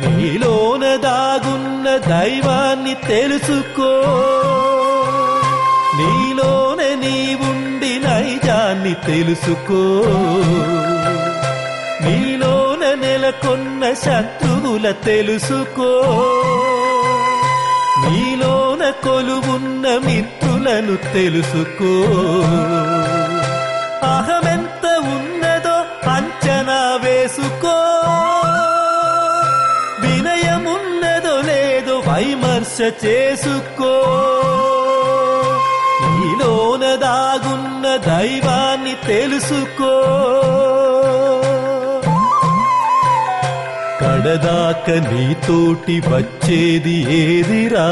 నీలోన దాగున్న దైవాన్ని తెలుసుకో, నీలోన నీవుండి నైజాన్ని తెలుసుకో, నీలోన నెలకొన్న శత్రువుల తెలుసుకో, నీలోన కొలువున్న మిత్రులను తెలుసుకో. అహమెంత ఉన్నదో అంచనా వేసుకో, వినయమున్నదో లేదో వైమర్శ చేసుకో. నీలోన దాగున్న దైవాన్ని తెలుసుకో. కడదాక నీతోటి వచ్చేది ఏదిరా?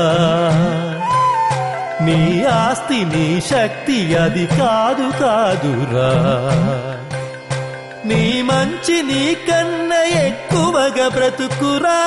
నీ ఆస్తి నీ శక్తి అది కాదు కాదురా. నీ మంచి నీ కన్నా ఎక్కువగా బ్రతుకురా.